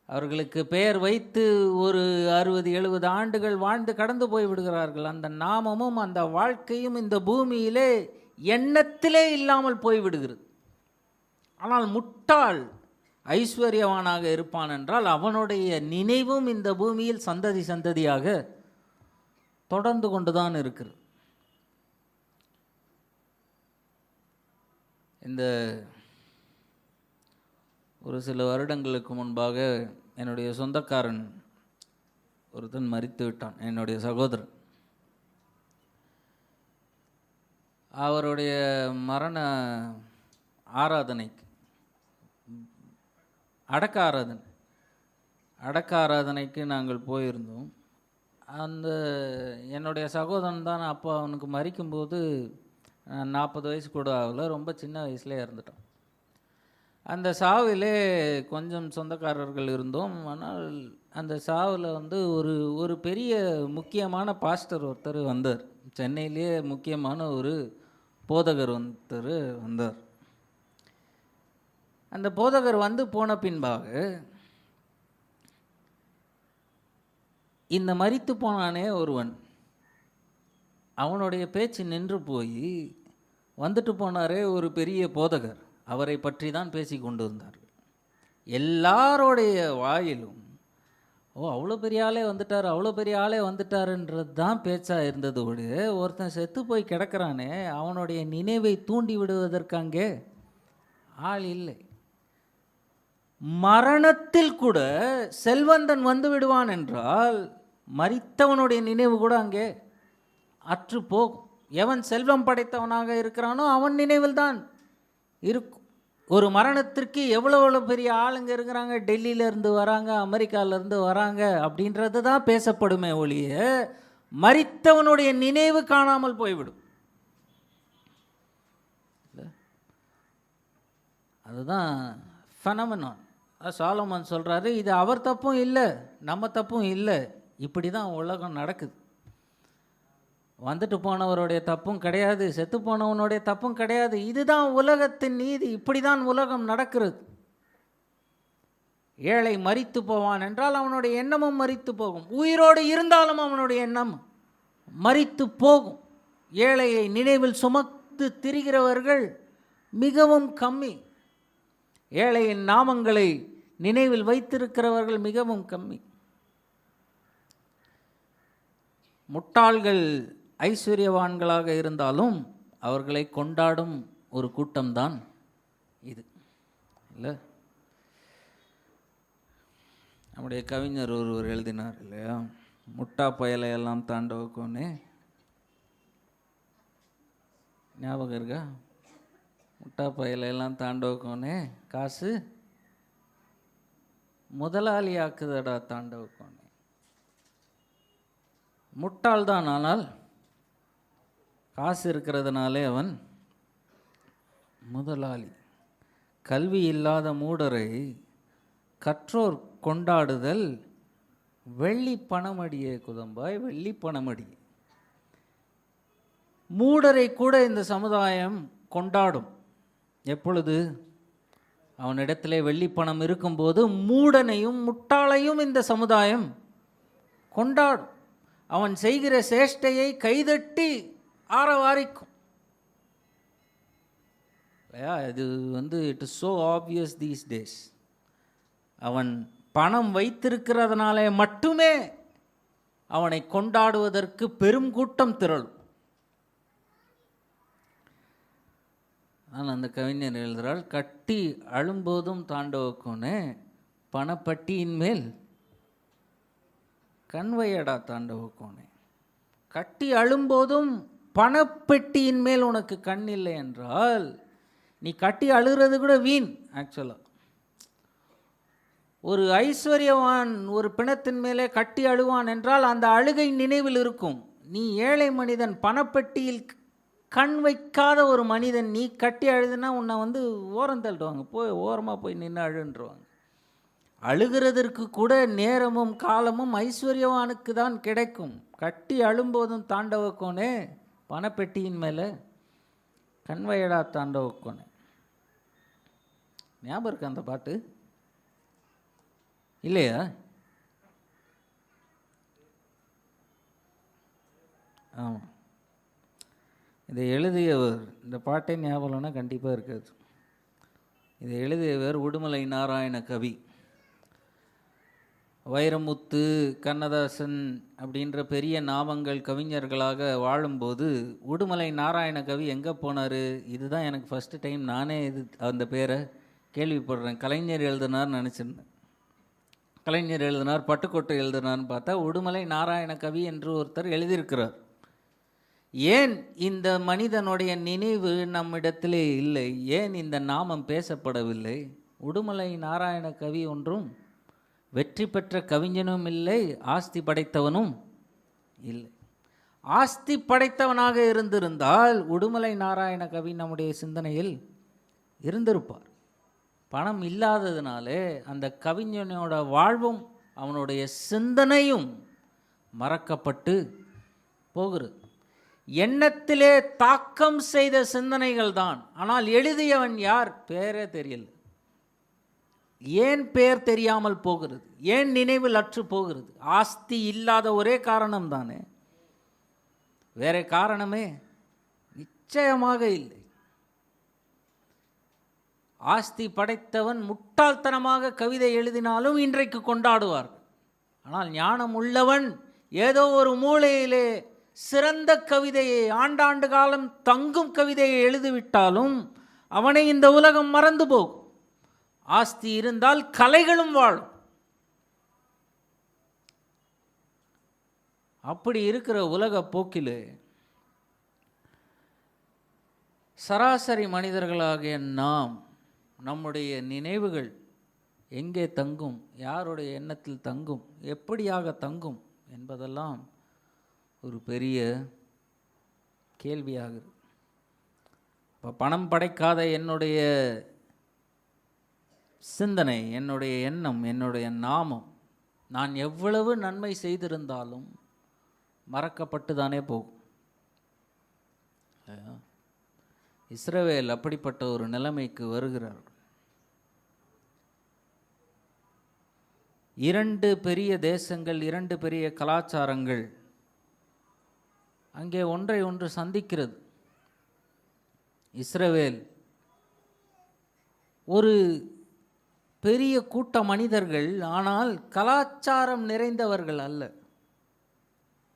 அவர்களுக்கு பெயர் வைத்து ஒரு 60-70 ஆண்டுகள் வாழ்ந்து கடந்து போய் விடுகிறார்கள். அந்த நாமமும் அந்த வாழ்க்கையும் இந்த பூமியிலே எண்ணத்திலே இல்லாமல் போய்விடுகிறது. ஆனால் முட்டாள் ஐஸ்வர்யவானாக இருப்பான் என்றால் அவனுடைய நினைவும் இந்த பூமியில் சந்ததி சந்ததியாக தொடர்ந்து கொண்டுதான் இருக்கிறது. இந்த ஒரு சில வருடங்களுக்கு முன்பாக என்னுடைய சொந்தக்காரன் ஒருத்தன் மரித்து விட்டான், என்னுடைய சகோதரன். அவருடைய மரண ஆராதனைக்கு அடக்க ஆராதனைக்கு நாங்கள் போயிருந்தோம். அந்த என்னுடைய சகோதரன் தான். அப்போ அவனுக்கு மரிக்கும்போது 40 வயசு கூட ஆகலை, ரொம்ப சின்ன வயசுலேயே இறந்துட்டான். அந்த சாவிலே கொஞ்சம் சொந்தக்காரர்கள் இருந்தோம். ஆனால் அந்த சாவில் ஒரு பெரிய முக்கியமான பாஸ்டர் ஒருத்தர் வந்தார். சென்னையிலேயே முக்கியமான ஒரு போதகர் ஒருத்தர் வந்தார். அந்த போதகர் போன பின்பாக இந்த மரித்து போனானே ஒருவன், அவனுடைய பேச்சு நின்று போய் வந்துட்டு போனாரே ஒரு பெரிய போதகர், அவரை பற்றி தான் பேசி கொண்டு வந்தார்கள். எல்லாரோடைய வாயிலும் அவ்வளோ பெரிய ஆளே வந்துட்டார், அவ்வளோ பெரிய ஆளே வந்துட்டாருன்றது தான் பேச்சாக இருந்ததோடு, ஒருத்தன் செத்து போய் கிடக்கிறானே அவனுடைய நினைவை தூண்டி விடுவதற்கு அங்கே ஆள் இல்லை. மரணத்தில் கூட செல்வந்தன் வந்து விடுவான் என்றால் மரித்தவனுடைய நினைவு கூட அங்கே அற்று போகும். எவன் செல்வம் படைத்தவனாக இருக்கிறானோ அவன் நினைவில் தான் இருக்கும். ஒரு மரணத்திற்கு எவ்வளோ பெரிய ஆளுங்க இருக்கிறாங்க, டெல்லியிலேருந்து வராங்க, அமெரிக்காவிலேருந்து வராங்க அப்படின்றது தான் பேசப்படுமே ஒழிய மரித்தவனுடைய நினைவு காணாமல் போய்விடும். அதுதான் ஃபெனமெனான். சாலமன் சொல்கிறாரு, இது அவர் தப்பும் இல்லை, நம்ம தப்பும் இல்லை, இப்படி தான் உலகம் நடக்குது. வந்துட்டு போனவருடைய தப்பும் கிடையாது, செத்து போனவனுடைய தப்பும் கிடையாது. இதுதான் உலகத்தின் நீதி, இப்படி தான் உலகம் நடக்கிறது. ஏழை மரித்து போவான் என்றால் அவனுடைய எண்ணமும் மரித்து போகும். உயிரோடு இருந்தாலும் அவனுடைய எண்ணம் மரித்து போகும். ஏழையை நினைவில் சுமத்து திரிகிறவர்கள் மிகவும் கம்மி. ஏழையின் நாமங்களை நினைவில் வைத்திருக்கிறவர்கள் மிகவும் கம்மி. முட்டாள்கள் ஐஸ்வர்யவான்களாக இருந்தாலும் அவர்களை கொண்டாடும் ஒரு கூட்டம்தான் இது, இல்லை? நம்முடைய கவிஞர் ஒருவர் எழுதினார் இல்லையா, முட்டா பயலை எல்லாம் தாண்டவக்கோனே, ஞாபகம் இருக்கா? முட்டா பயலை எல்லாம் தாண்டவக்கோனே, காசு முதலாளி ஆக்குதடா தாண்டவக்கோனே. முட்டாள்தான், ஆனால் காசு இருக்கிறதுனாலே அவன் முதலாளி. கல்வி இல்லாத மூடரை கற்றோர் கொண்டாடுதல் வெள்ளி பணமடியே குதம்பாய், வெள்ளி பணமடி. மூடரை கூட இந்த சமுதாயம் கொண்டாடும். எப்பொழுது? அவனிடத்திலே வெள்ளி பணம் இருக்கும்போது மூடனையும் முட்டாளையும் இந்த சமுதாயம் கொண்டாடும். அவன் செய்கிற சேஷ்டையை கைதட்டி ஆரவாரிக்கும். இது it is so obvious these days. அவன் பணம் வைத்திருக்கிறதுனாலே மட்டுமே அவனை கொண்டாடுவதற்கு பெரும் கூட்டம் திரளும். ஆனால் அந்த கவிஞர் எழுதுகிறார், கட்டி அழும்போதும் தாண்டவக்கோனே, பணப்பட்டியின் மேல் கண்வையடா தாண்டவக்கோனே. கட்டி அழும்போதும் பணப்பெட்டியின் மேல் உனக்கு கண் இல்லை என்றால் நீ கட்டி அழுகிறது கூட வீண். ஆக்சுவலாக ஒரு ஐஸ்வர்யவான் ஒரு பிணத்தின் மேலே கட்டி அழுவான் என்றால் அந்த அழுகை நினைவில் இருக்கும். நீ ஏழை மனிதன் பணப்பெட்டியில் கண் வைக்காத ஒரு மனிதன் நீ கட்டி அழுதுனா உன்னை வந்து ஓரம் தள்ளுவாங்க, போய் ஓரமாக போய் நின்று அழுன்றுவாங்க. அழுகிறதற்கு கூட நேரமும் காலமும் ஐஸ்வர்யவானுக்கு தான் கிடைக்கும். கட்டி அழும்போதும் தாண்டவக்கோனே பணப்பெட்டியின் மேலே கண்வையடா தாண்டவக்கோனே. ஞாபகம் இருக்கு அந்த பாட்டு இல்லையா? ஆமாம், இதை எழுதியவர், இந்த பாட்டே ஞாபகம்னா கண்டிப்பாக இருக்காது. இதை எழுதியவர் உடுமலை நாராயண கவி. வைரமுத்து, கண்ணதாசன் அப்படின்ற பெரிய நாமங்கள் கவிஞர்களாக வாழும்போது உடுமலை நாராயண கவி எங்கே போனார்? இதுதான் எனக்கு ஃபஸ்ட்டு டைம் நானே அந்த பேரை கேள்விப்படுறேன். கலைஞர் எழுதினார்னு நினச்சிருந்தேன். கலைஞர் எழுதினார், பட்டுக்கோட்டை எழுதினார்னு பார்த்தா உடுமலை நாராயண கவி என்று ஒருத்தர் எழுதியிருக்கிறார். ஏன் இந்த மனிதனுடைய நினைவு நம்மிடத்திலே இல்லை? ஏன் இந்த நாமம் பேசப்படவில்லை? உடுமலை நாராயண கவி ஒன்றும் வெற்றி பெற்ற கவிஞனும் இல்லை, ஆஸ்தி படைத்தவனும் இல்லை. ஆஸ்தி படைத்தவனாக இருந்திருந்தால் உடுமலை நாராயண கவி நம்முடைய சிந்தனையில் இருந்திருப்பார். பணம் இல்லாததுனாலே அந்த கவிஞனோட வாழ்வும் அவனுடைய சிந்தனையும் மறக்கப்பட்டு போகிறது. எண்ணத்திலே தாக்கம் செய்த சிந்தனைகள் தான். ஆனால் எழுதியவன் யார்? பேரே தெரியல. ஏன் பேர் தெரியாமல் போகிறது? ஏன் நினைவில் அற்று போகிறது? ஆஸ்தி இல்லாத ஒரே காரணம் தானே, வேற காரணமே நிச்சயமாக இல்லை. ஆஸ்தி படைத்தவன் முட்டாள்தனமாக கவிதை எழுதினாலும் இன்றைக்கு கொண்டாடுவார். ஆனால் ஞானம் உள்ளவன் ஏதோ ஒரு மூலையிலே சிறந்த கவிதையை, ஆண்டாண்டு காலம் தங்கும் கவிதையை எழுதிவிட்டாலும் அவனை இந்த உலகம் மறந்து போகும். ஆஸ்தி இருந்தால் கலைகளும் வாழும். அப்படி இருக்கிற உலக போக்கிலே சராசரி மனிதர்களாகிய நாம், நம்முடைய நினைவுகள் எங்கே தங்கும், யாருடைய எண்ணத்தில் தங்கும், எப்படியாக தங்கும் என்பதெல்லாம் ஒரு பெரிய கேள்வியாகுது. இப்போ பணம் படைக்காத என்னுடைய சிந்தனை, என்னுடைய எண்ணம், என்னுடைய நாமம், நான் எவ்வளவு நன்மை செய்திருந்தாலும் மறக்கப்பட்டு தானே போகும். இஸ்ரவேல் அப்படிப்பட்ட ஒரு நிலைமைக்கு வருகிறார்கள். 2 பெரிய தேசங்கள், 2 பெரிய கலாச்சாரங்கள் அங்கே ஒன்றை ஒன்று சந்திக்கிறது. இஸ்ரவேல் ஒரு பெரிய கூட்ட மனிதர்கள், ஆனால் கலாச்சாரம் நிறைந்தவர்கள் அல்ல.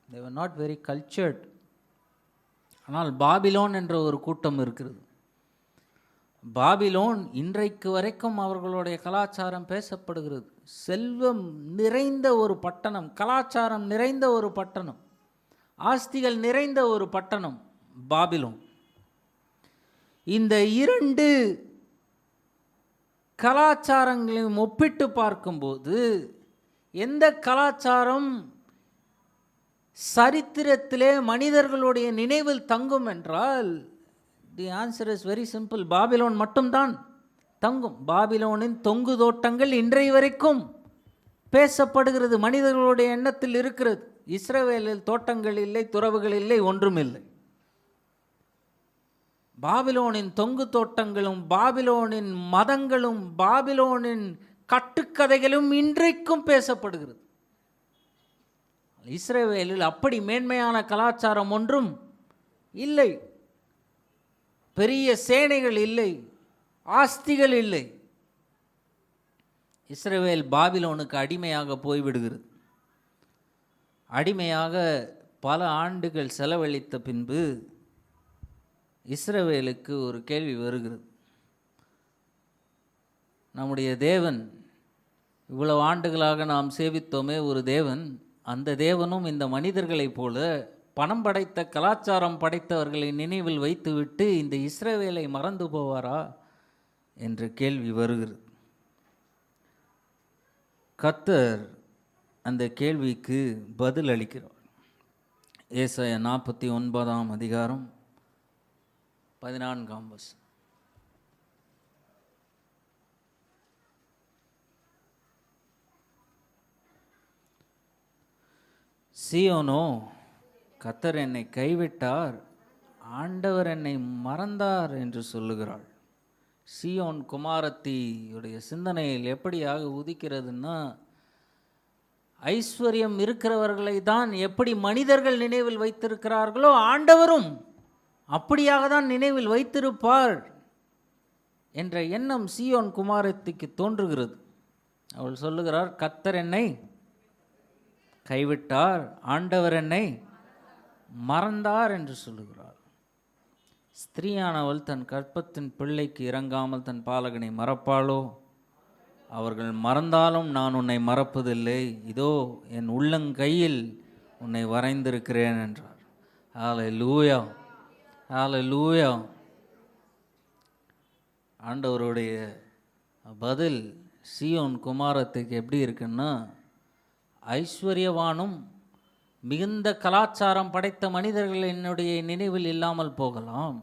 they were not very cultured. ஆனால் பாபிலோன் என்ற ஒரு கூட்டம் இருக்கிறது. பாபிலோன் இன்றைக்கு வரைக்கும் அவர்களுடைய கலாச்சாரம் பேசப்படுகிறது. செல்வம் நிறைந்த ஒரு பட்டணம், கலாச்சாரம் நிறைந்த ஒரு பட்டணம், ஆஸ்திகள் நிறைந்த ஒரு பட்டணம் பாபிலோன். இந்த 2 கலாச்சாரங்களையும் ஒப்பிட்டு பார்க்கும்போது எந்த கலாச்சாரம் சரித்திரத்திலே மனிதர்களுடைய நினைவில் தங்கும் என்றால், the answer is very simple, Babylon மட்டும்தான் தங்கும். பாபிலோனின் தொங்கு தோட்டங்கள் இன்றைய வரைக்கும் பேசப்படுகிறது, மனிதர்களுடைய எண்ணத்தில் இருக்கிறது. இஸ்ரவேலில் தோட்டங்கள் இல்லை, துறவுகள் இல்லை, ஒன்றும் இல்லை. பாபிலோனின் தொங்கு தோட்டங்களும், பாபிலோனின் மதங்களும், பாபிலோனின் கட்டுக்கதைகளும் இன்றைக்கும் பேசப்படுகிறது. இஸ்ரவேலில் அப்படி மேன்மையான கலாச்சாரம் ஒன்றும் இல்லை. பெரிய சேனைகள் இல்லை, ஆஸ்திகள் இல்லை. இஸ்ரவேல் பாபிலோனுக்கு அடிமையாக போய்விடுகிறது. அடிமையாக பல ஆண்டுகள் செலவழித்த பின்பு இஸ்ரவேலுக்கு ஒரு கேள்வி வருகிறது. நம்முடைய தேவன், இவ்வளவு ஆண்டுகளாக நாம் சேவித்தோமே ஒரு தேவன், அந்த தேவனும் இந்த மனிதர்களைப் போல பணம் படைத்த, கலாச்சாரம் படைத்தவர்களை நினைவில் வைத்துவிட்டு இந்த இஸ்ரவேலை மறந்து போவாரா என்ற கேள்வி வருகிறது. கர்த்தர் அந்த கேள்விக்கு பதில் அளிக்கிறார். ஏசாயா 49 அதிகாரம் 14ஆம் வசனம். சீயோனோ, கர்த்தர் என்னை கைவிட்டார், ஆண்டவர் என்னை மறந்தார் என்று சொல்லுகிறாள். சீயோன் குமாரத்தியுடைய சிந்தனையில் எப்படியாக உதிக்கிறதுன்னா, ஐஸ்வர்யம் இருக்கிறவர்களை தான் எப்படி மனிதர்கள் நினைவில் வைத்திருக்கிறார்களோ ஆண்டவரும் அப்படியாக தான் நினைவில் வைத்திருப்பார் என்ற எண்ணம் சீயோன் குமாரத்திக்கு தோன்றுகிறது. அவள் சொல்லுகிறார், கர்த்தர் என்னை கைவிட்டார், ஆண்டவர் என்னை மறந்தார் என்று சொல்லுகிறார். ஸ்திரீயானவள் தன் கற்பத்தின் பிள்ளைக்கு இறங்காமல் தன் பாலகனை மறப்பாளோ? அவர்கள் மறந்தாலும் நான் உன்னை மறப்பதில்லை, இதோ என் உள்ளங்கையில் உன்னை வரைந்திருக்கிறேன் என்றார். ஹல்லேலூயா, ஹல்லேலூயா. ஆண்டவருடைய பதில் சீயோன் குமாரத்துக்கு எப்படி இருக்குன்னா, ஐஸ்வர்யவானும் மிகுந்த கலாச்சாரம் படைத்த மனிதர்கள் என்னுடைய நினைவில் இல்லாமல் போகலாம்,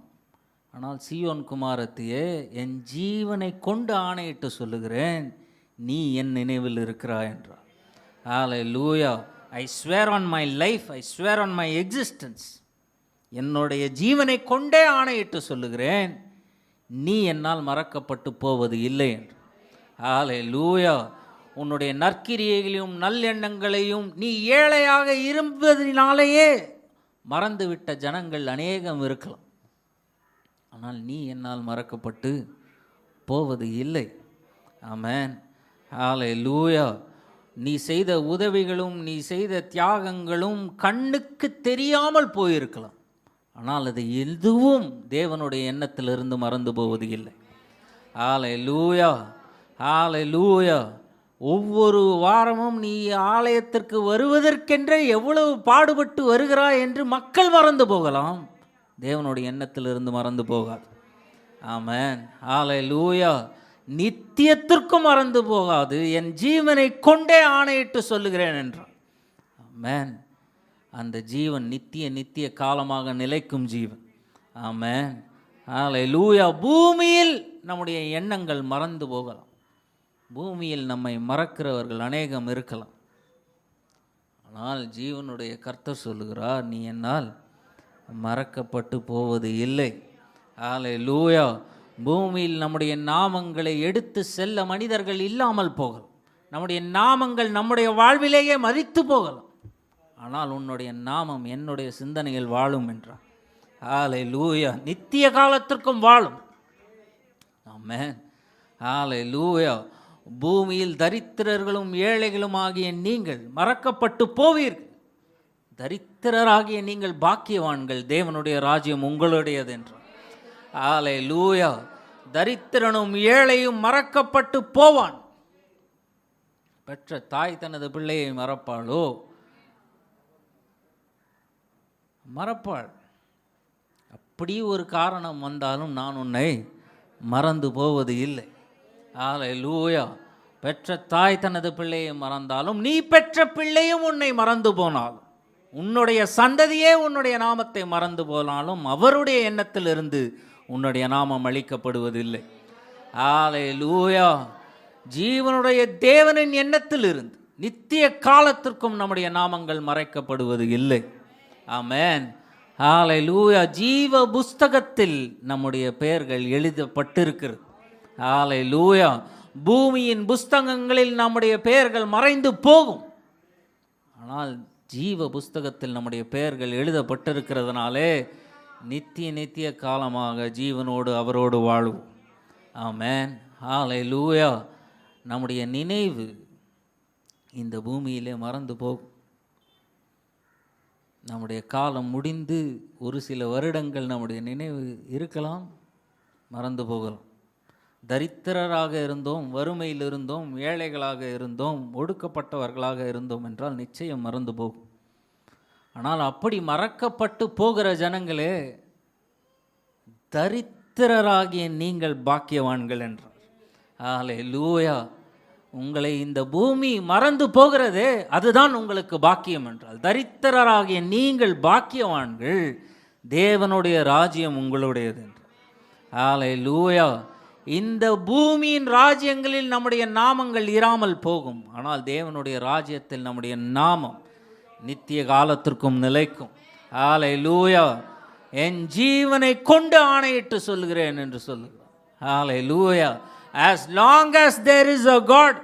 ஆனால் சீயோன் குமாரத்தியே, என் ஜீவனை கொண்டு ஆணையிட்டு சொல்லுகிறேன், நீ என் நினைவில் இருக்கிறாய் என்றார். Hallelujah. I swear on my life, I swear on my existence, என்னுடைய ஜீவனை கொண்டே ஆணையிட்டு சொல்லுகிறேன், நீ என்னால் மறக்கப்பட்டு போவது இல்லை என்று. ஹல்லேலூயா. உன்னுடைய நற்கிரியைகளையும் நல்லெண்ணங்களையும் நீ ஏழையாக இருப்பதினாலேயே மறந்துவிட்ட ஜனங்கள் அநேகம் இருக்கலாம், ஆனால் நீ என்னால் மறக்கப்பட்டு போவது இல்லை. ஆமென், ஹல்லேலூயா. நீ செய்த உதவிகளும் நீ செய்த தியாகங்களும் கண்ணுக்கு தெரியாமல் போயிருக்கலாம், ஆனால் அது எதுவும் தேவனுடைய எண்ணத்திலிருந்து மறந்து போவது இல்லை. ஹல்லேலூயா, ஹல்லேலூயா. ஒவ்வொரு வாரமும் நீ ஆலயத்திற்கு வருவதற்கென்றே எவ்வளவு பாடுபட்டு வருகிறாய் என்று மக்கள் மறந்து போகலாம், தேவனுடைய எண்ணத்திலிருந்து மறந்து போகாது. ஆமென், ஹல்லேலூயா. நித்தியத்திற்கும் மறந்து போகாது, என் ஜீவனை கொண்டே ஆணையிட்டு சொல்லுகிறேன் என்றார். ஆமென். அந்த ஜீவன் நித்திய காலமாக நிலைக்கும் ஜீவன். ஆமென், ஹல்லேலூயா. பூமியில் நம்முடைய எண்ணங்கள் மறந்து போகலாம், பூமியில் நம்மை மறக்கிறவர்கள் அநேகம் இருக்கலாம், ஆனால் ஜீவனுடைய கர்த்தர் சொல்லுகிறார், நீ என்னால் மறக்கப்பட்டு போவது இல்லை. ஹல்லேலூயா. பூமியில் நம்முடைய நாமங்களை எடுத்து செல்ல மனிதர்கள் இல்லாமல் போகலாம், நம்முடைய நாமங்கள் நம்முடைய வாழ்விலேயே மரித்து போகலாம், ஆனால் உன்னுடைய நாமம் என்னுடைய சிந்தனையில் வாழும் என்றார். ஹல்லேலூயா. நித்திய காலத்திற்கும் வாழும். ஆமென், ஹல்லேலூயா. பூமியில் தரித்திரர்களும் ஏழைகளும் ஆகிய நீங்கள் மறக்கப்பட்டு போவீர்கள், தரித்திரராகிய நீங்கள் பாக்கியவான்கள், தேவனுடைய ராஜ்யம் உங்களுடையது என்றார். ஹல்லேலூயா. தரித்திரனும் ஏழையும் மறக்கப்பட்டு போவான், பெற்ற தாய் தனது பிள்ளையை மறப்பாளோ? மறப்பாள். அப்படி ஒரு காரணம் வந்தாலும் நான் உன்னை மறந்து போவது இல்லை. ஹல்லேலூயா. பெற்ற தாய் தனது பிள்ளையை மறந்தாலும், நீ பெற்ற பிள்ளையும் உன்னை மறந்து போனாலும், உன்னுடைய சந்ததியே உன்னுடைய நாமத்தை மறந்து போனாலும், அவருடைய எண்ணத்திலிருந்து உன்னுடைய நாமம் அழிக்கப்படுவதில்லை. ஹல்லேலூயா. ஜீவனுடைய தேவனின் எண்ணத்திலிருந்து நித்திய காலத்திற்கும் நம்முடைய நாமங்கள் மறைக்கப்படுவது இல்லை. ஆமென், ஹல்லேலூயா. ஜீவ புஸ்தகத்தில் நம்முடைய பெயர்கள் எழுதப்பட்டிருக்கிறது. ஹல்லேலூயா. பூமியின் புஸ்தகங்களில் நம்முடைய பெயர்கள் மறைந்து போகும், ஆனால் ஜீவ புஸ்தகத்தில் நம்முடைய பெயர்கள் எழுதப்பட்டிருக்கிறதுனாலே நித்திய காலமாக ஜீவனோடு அவரோடு வாழ்வோம். ஆமென், ஹல்லேலூயா. நம்முடைய நினைவு இந்த பூமியிலே மறந்து போகும். நம்முடைய காலம் முடிந்து ஒரு சில வருடங்கள் நம்முடைய நினைவு இருக்கலாம், மறந்து போகலாம். தரித்திரராக இருந்தோம், வறுமையில் இருந்தோம், ஏழைகளாக இருந்தோம், ஒடுக்கப்பட்டவர்களாக இருந்தோம் என்றால் நிச்சயம் மறந்து போகும். ஆனால் அப்படி மறக்கப்பட்டு போகிற ஜனங்களே, தரித்திரராகிய நீங்கள் பாக்கியவான்கள் என்றார். ஹல்லேலூயா. உங்களை இந்த பூமி மறந்து போகிறதே, அதுதான் உங்களுக்கு பாக்கியம் என்றால், தரித்திரராகிய நீங்கள் பாக்கியவான்கள், தேவனுடைய ராஜ்யம் உங்களுடையது என்றார். ஹalleluya. இந்த பூமியின் ராஜ்யங்களில் நம்முடைய நாமங்கள் இராமல் போகும், ஆனால் தேவனுடைய ராஜ்யத்தில் நம்முடைய நாமம் நித்திய காலத்திற்கும் நிலைக்கும். ஹalleluya. என் ஜீவனை கொண்டு ஆணையிட்டு சொல்கிறேன் என்று சொல்லுகிறார். ஹalleluya. As long as there is a God,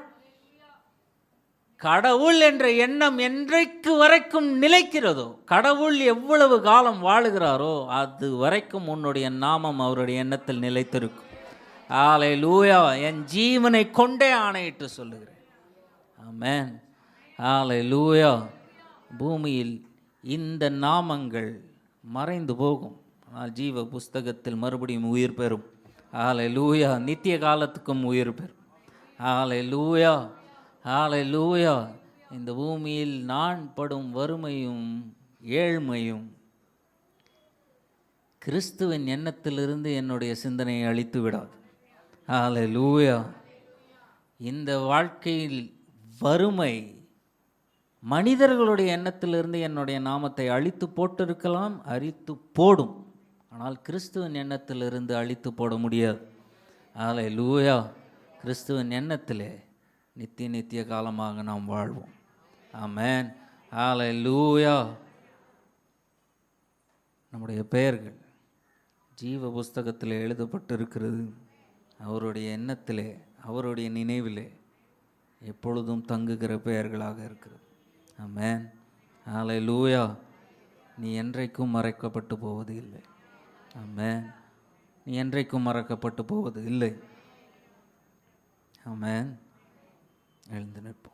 கடவுள் என்ற எண்ணம் என்றைக்கு வரைக்கும் நிலைக்கிறதோ, கடவுள் எவ்வளவு காலம் வாழுகிறாரோ அது வரைக்கும் உன்னுடைய நாமம் அவருடைய எண்ணத்தில் நிலைத்திருக்கும். ஹalleluya. என் ஜீவனை கொண்டே ஆணையிட்டு சொல்லுகிறேன். ஆமென். ஹalleluya. பூமியில் இந்த நாமங்கள் மறைந்து போகும், ஆனால் ஜீவ புஸ்தகத்தில் மறுபடியும் உயிர் பெறும். ஹalleluya. நித்திய காலத்துக்கும் உயிர் பெறும். ஹalleluya. ஹalleluya. இந்த பூமியில் நான் படும் வறுமையும் ஏழ்மையும் கிறிஸ்துவின் எண்ணத்திலிருந்து என்னுடைய சிந்தனையை அழித்து விடாது. ஹalleluya. இந்த வாழ்க்கையில் வறுமை மனிதர்களுடைய எண்ணத்திலிருந்து என்னுடைய நாமத்தை அழித்து போட்டிருக்கலாம், அழித்து போடும், ஆனால் கிறிஸ்துவின் எண்ணத்திலிருந்து அழித்து போட முடியாது. ஹalleluya. கிறிஸ்துவின் எண்ணத்திலே நித்திய காலமாக நாம் வாழ்வோம். ஆமென். ஹalleluya. நம்முடைய பெயர்கள் ஜீவ புஸ்தகத்தில் எழுதப்பட்டிருக்கிறது. அவருடைய எண்ணத்திலே, அவருடைய நினைவிலே எப்பொழுதும் தங்குகிற பெயர்களாக இருக்கிறது. ஆமென். ஹalleluya. நீ என்றைக்கும் மறைக்கப்பட்டு போவது இல்லை. ஆமென். நீ என்றைக்கும் மறக்கப்பட்டு போவது இல்லை. ஆமென். எழுந்து நிற்போம்.